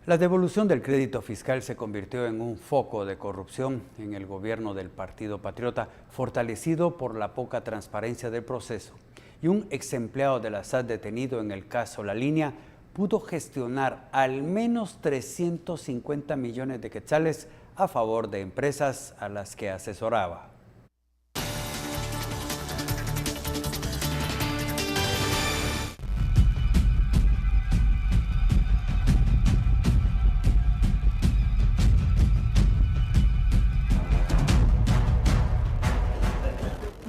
La devolución del crédito fiscal se convirtió en un foco de corrupción en el gobierno del Partido Patriota, fortalecido por la poca transparencia del proceso. Y un ex empleado de la SAT detenido en el caso La Línea pudo gestionar al menos 350 millones de quetzales a favor de empresas a las que asesoraba.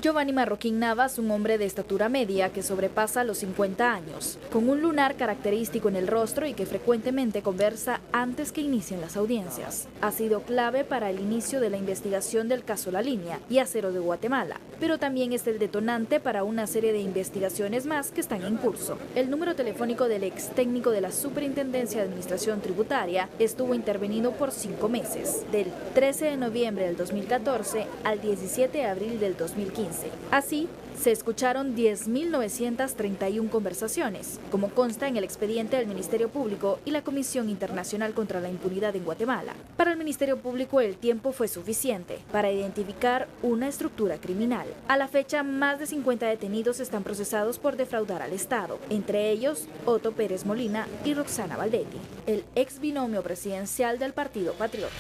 Giovanni Marroquín Navas, un hombre de estatura media que sobrepasa los 50 años, con un lunar característico en el rostro y que frecuentemente conversa antes que inicien las audiencias. Ha sido clave para el inicio de la investigación del caso La Línea y Aceros de Guatemala, pero también es el detonante para una serie de investigaciones más que están en curso. El número telefónico del ex técnico de la Superintendencia de Administración Tributaria estuvo intervenido por 5 meses, del 13 de noviembre del 2014 al 17 de abril del 2015. Así, se escucharon 10.931 conversaciones, como consta en el expediente del Ministerio Público y la Comisión Internacional contra la Impunidad en Guatemala. Para el Ministerio Público el tiempo fue suficiente para identificar una estructura criminal. A la fecha, más de 50 detenidos están procesados por defraudar al Estado, entre ellos Otto Pérez Molina y Roxana Valdetti, el ex binomio presidencial del Partido Patriota.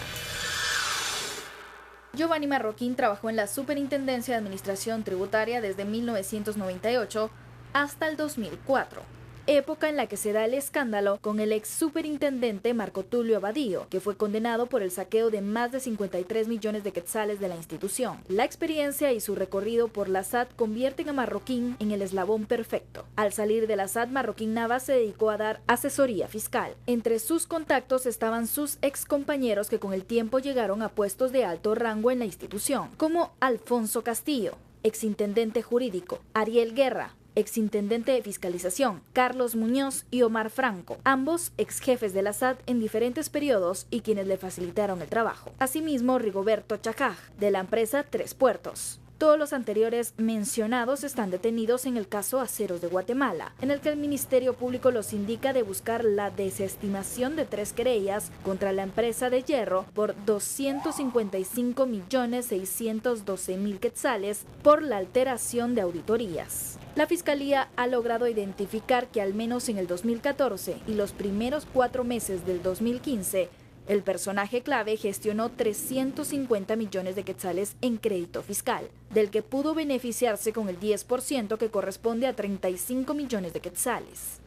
Giovanni Marroquín trabajó en la Superintendencia de Administración Tributaria desde 1998 hasta el 2004, época en la que se da el escándalo con el ex superintendente Marco Tulio Abadío, que fue condenado por el saqueo de más de 53 millones de quetzales de la institución. La experiencia y su recorrido por la SAT convierten a Marroquín en el eslabón perfecto. Al salir de la SAT, Marroquín Navas se dedicó a dar asesoría fiscal. Entre sus contactos estaban sus ex compañeros que con el tiempo llegaron a puestos de alto rango en la institución, como Alfonso Castillo, exintendente jurídico, Ariel Guerra, exintendente de fiscalización, Carlos Muñoz y Omar Franco, ambos ex jefes de la SAT en diferentes periodos y quienes le facilitaron el trabajo. Asimismo, Rigoberto Chacaj, de la empresa Tres Puertos. Todos los anteriores mencionados están detenidos en el caso Aceros de Guatemala, en el que el Ministerio Público los indica de buscar la desestimación de 3 querellas contra la empresa de hierro por 255.612.000 quetzales por la alteración de auditorías. La Fiscalía ha logrado identificar que al menos en el 2014 y los primeros 4 meses del 2015, el personaje clave gestionó 350 millones de quetzales en crédito fiscal, del que pudo beneficiarse con el 10% que corresponde a 35 millones de quetzales.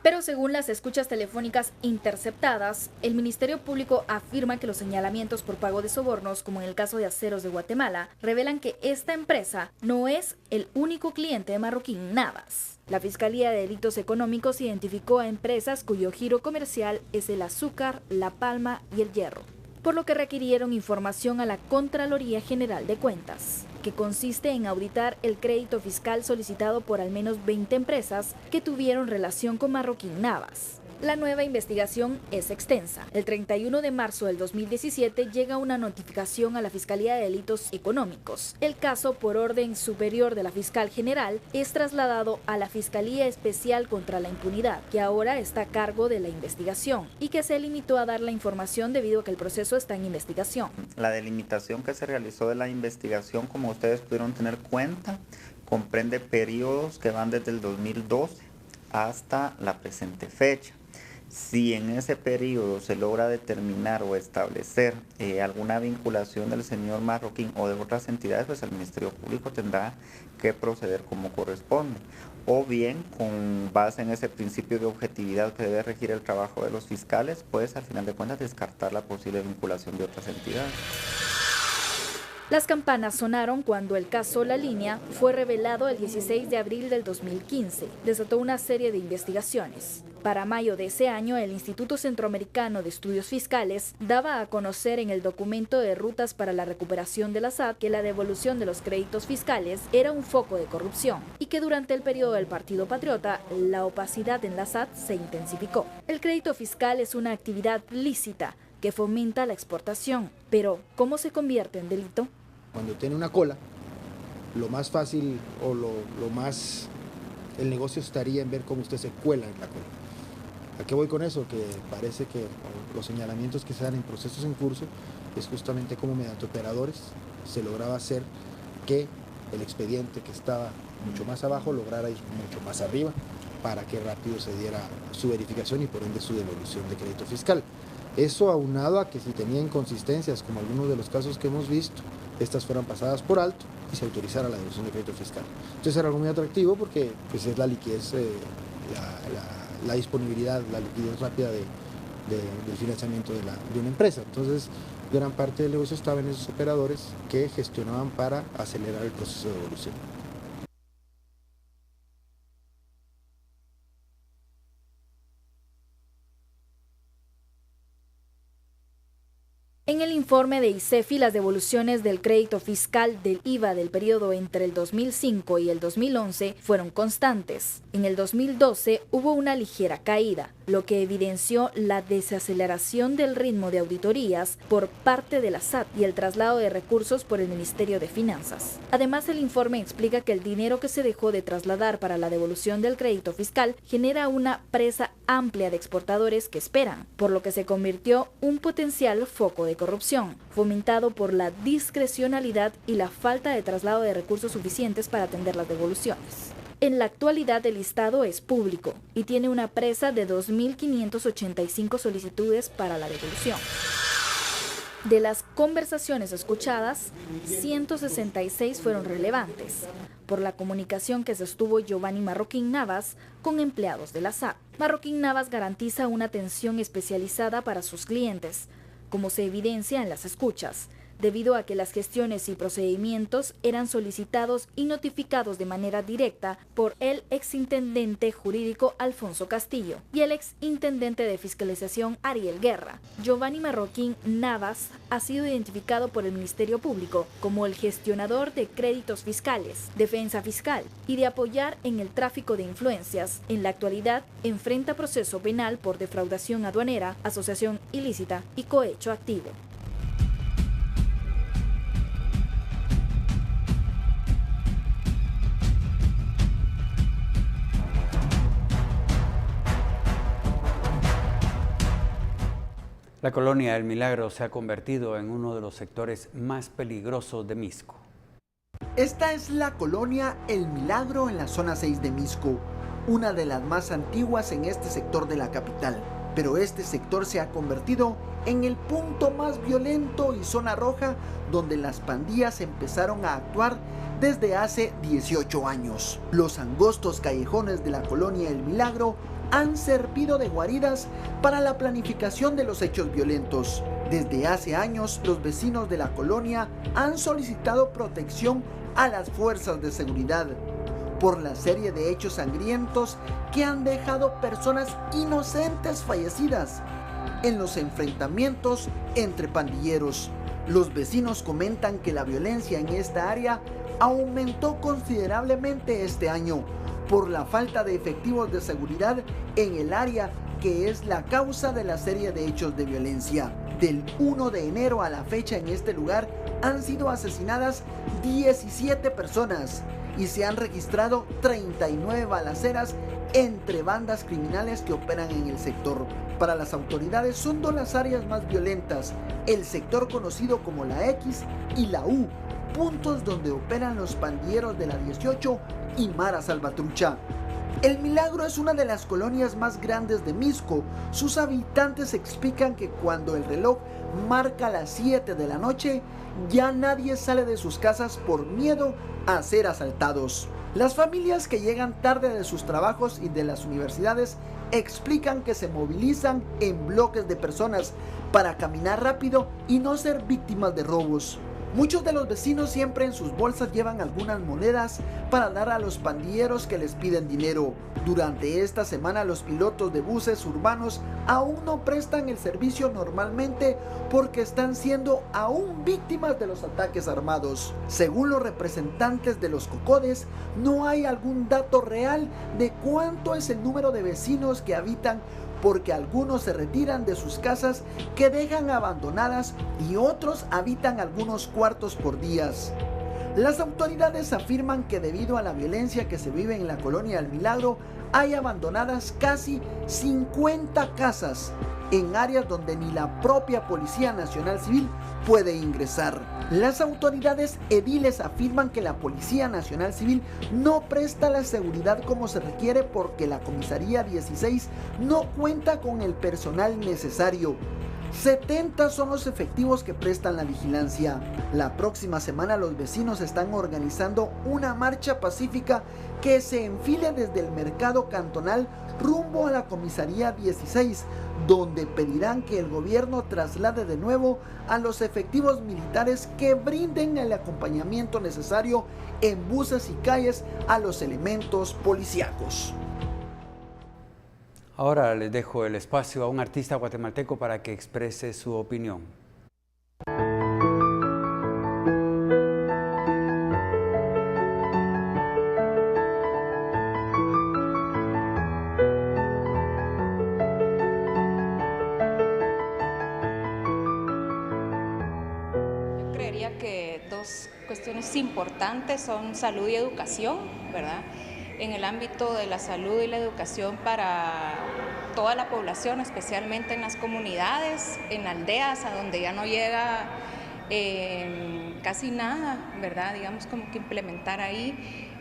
Pero según las escuchas telefónicas interceptadas, el Ministerio Público afirma que los señalamientos por pago de sobornos, como en el caso de Aceros de Guatemala, revelan que esta empresa no es el único cliente de Marroquín Navas. La Fiscalía de Delitos Económicos identificó a empresas cuyo giro comercial es el azúcar, la palma y el hierro, por lo que requirieron información a la Contraloría General de Cuentas, que consiste en auditar el crédito fiscal solicitado por al menos 20 empresas que tuvieron relación con Marroquín Navas. La nueva investigación es extensa. El 31 de marzo del 2017 llega una notificación a la Fiscalía de Delitos Económicos. El caso, por orden superior de la Fiscal General, es trasladado a la Fiscalía Especial contra la Impunidad, que ahora está a cargo de la investigación y que se limitó a dar la información debido a que el proceso está en investigación. La delimitación que se realizó de la investigación, como ustedes pudieron tener cuenta, comprende periodos que van desde el 2012 hasta la presente fecha. Si en ese periodo se logra determinar o establecer alguna vinculación del señor Marroquín o de otras entidades, pues el Ministerio Público tendrá que proceder como corresponde. O bien, con base en ese principio de objetividad que debe regir el trabajo de los fiscales, pues al final de cuentas descartar la posible vinculación de otras entidades. Las campanas sonaron cuando el caso La Línea fue revelado el 16 de abril del 2015. Desató una serie de investigaciones. Para mayo de ese año, el Instituto Centroamericano de Estudios Fiscales daba a conocer en el documento de rutas para la recuperación de la SAT que la devolución de los créditos fiscales era un foco de corrupción y que durante el periodo del Partido Patriota la opacidad en la SAT se intensificó. El crédito fiscal es una actividad lícita que fomenta la exportación, pero ¿cómo se convierte en delito? Cuando tiene una cola, lo más fácil o el negocio estaría en ver cómo usted se cuela en la cola. ¿A qué voy con eso? Que parece que los señalamientos que se dan en procesos en curso es justamente como mediante operadores se lograba hacer que el expediente que estaba mucho más abajo lograra ir mucho más arriba para que rápido se diera su verificación y por ende su devolución de crédito fiscal. Eso aunado a que si tenía inconsistencias, como algunos de los casos que hemos visto, estas fueran pasadas por alto y se autorizara la devolución de crédito fiscal. Entonces era algo muy atractivo porque pues, es la liquidez, la disponibilidad, la liquidez rápida del financiamiento de una empresa. Entonces gran parte del negocio estaba en esos operadores que gestionaban para acelerar el proceso de devolución. En el informe de ICEFI, las devoluciones del crédito fiscal del IVA del periodo entre el 2005 y el 2011 fueron constantes. En el 2012 hubo una ligera caída, lo que evidenció la desaceleración del ritmo de auditorías por parte de la SAT y el traslado de recursos por el Ministerio de Finanzas. Además, el informe explica que el dinero que se dejó de trasladar para la devolución del crédito fiscal genera una presa amplia de exportadores que esperan, por lo que se convirtió en un potencial foco de corrupción, fomentado por la discrecionalidad y la falta de traslado de recursos suficientes para atender las devoluciones. En la actualidad el listado es público y tiene una presa de 2.585 solicitudes para la devolución. De las conversaciones escuchadas, 166 fueron relevantes por la comunicación que sostuvo Giovanni Marroquín Navas con empleados de la SAT. Marroquín Navas garantiza una atención especializada para sus clientes, como se evidencia en las escuchas, debido a que las gestiones y procedimientos eran solicitados y notificados de manera directa por el exintendente jurídico Alfonso Castillo y el exintendente de fiscalización Ariel Guerra. Giovanni Marroquín Navas ha sido identificado por el Ministerio Público como el gestionador de créditos fiscales, defensa fiscal y de apoyar en el tráfico de influencias. En la actualidad enfrenta proceso penal por defraudación aduanera, asociación ilícita y cohecho activo. La colonia El Milagro se ha convertido en uno de los sectores más peligrosos de Misco. Esta es la colonia El Milagro en la zona 6 de Misco, una de las más antiguas en este sector de la capital. Pero este sector se ha convertido en el punto más violento y zona roja donde las pandillas empezaron a actuar desde hace 18 años. Los angostos callejones de la colonia El Milagro han servido de guaridas para la planificación de los hechos violentos. Desde hace años, los vecinos de la colonia han solicitado protección a las fuerzas de seguridad por la serie de hechos sangrientos que han dejado personas inocentes fallecidas en los enfrentamientos entre pandilleros. Los vecinos comentan que la violencia en esta área aumentó considerablemente este año por la falta de efectivos de seguridad en el área, que es la causa de la serie de hechos de violencia. Del 1 de enero a la fecha en este lugar han sido asesinadas 17 personas y se han registrado 39 balaceras entre bandas criminales que operan en el sector. Para las autoridades son dos las áreas más violentas, el sector conocido como la X y la U, puntos donde operan los pandilleros de la 18 y Mara Salvatrucha. El Milagro es una de las colonias más grandes de Misco. Sus habitantes explican que cuando el reloj marca las 7 de la noche, ya nadie sale de sus casas por miedo a ser asaltados. Las familias que llegan tarde de sus trabajos y de las universidades explican que se movilizan en bloques de personas para caminar rápido y no ser víctimas de robos. Muchos de los vecinos siempre en sus bolsas llevan algunas monedas para dar a los pandilleros que les piden dinero. Durante esta semana los pilotos de buses urbanos aún no prestan el servicio normalmente porque están siendo aún víctimas de los ataques armados. Según los representantes de los cocodes, no hay algún dato real de cuánto es el número de vecinos que habitan, porque algunos se retiran de sus casas que dejan abandonadas y otros habitan algunos cuartos por días. Las autoridades afirman que debido a la violencia que se vive en la colonia El Milagro, hay abandonadas casi 50 casas en áreas donde ni la propia Policía Nacional Civil puede ingresar. Las autoridades ediles afirman que la Policía Nacional Civil no presta la seguridad como se requiere porque la Comisaría 16 no cuenta con el personal necesario. 70 son los efectivos que prestan la vigilancia. La próxima semana los vecinos están organizando una marcha pacífica que se enfile desde el mercado cantonal rumbo a la comisaría 16, donde pedirán que el gobierno traslade de nuevo a los efectivos militares que brinden el acompañamiento necesario en buses y calles a los elementos policíacos. Ahora les dejo el espacio a un artista guatemalteco para que exprese su opinión. Yo creería que dos cuestiones importantes son salud y educación, ¿verdad? En el ámbito de la salud y la educación para toda la población, especialmente en las comunidades, en aldeas a donde ya no llega casi nada, ¿verdad? Digamos como que implementar ahí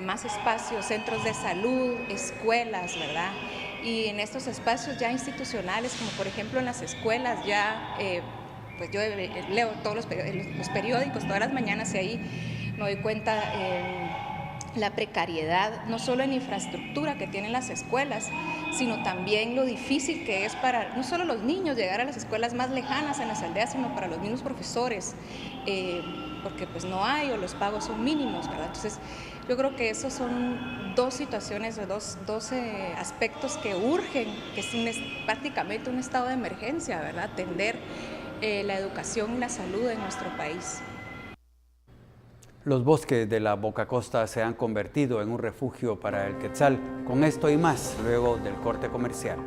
más espacios, centros de salud, escuelas, ¿verdad? Y en estos espacios ya institucionales, como por ejemplo en las escuelas ya, pues yo leo todos los periódicos todas las mañanas y ahí me doy cuenta la precariedad, no solo en infraestructura que tienen las escuelas, sino también lo difícil que es para no solo los niños llegar a las escuelas más lejanas en las aldeas, sino para los mismos profesores, porque pues no hay o los pagos son mínimos, ¿verdad? Entonces yo creo que esos son dos situaciones o dos aspectos que urgen, que es prácticamente un estado de emergencia, ¿verdad? Atender la educación y la salud en nuestro país. Los bosques de la Boca Costa se han convertido en un refugio para el quetzal. Con esto y más, luego del corte comercial.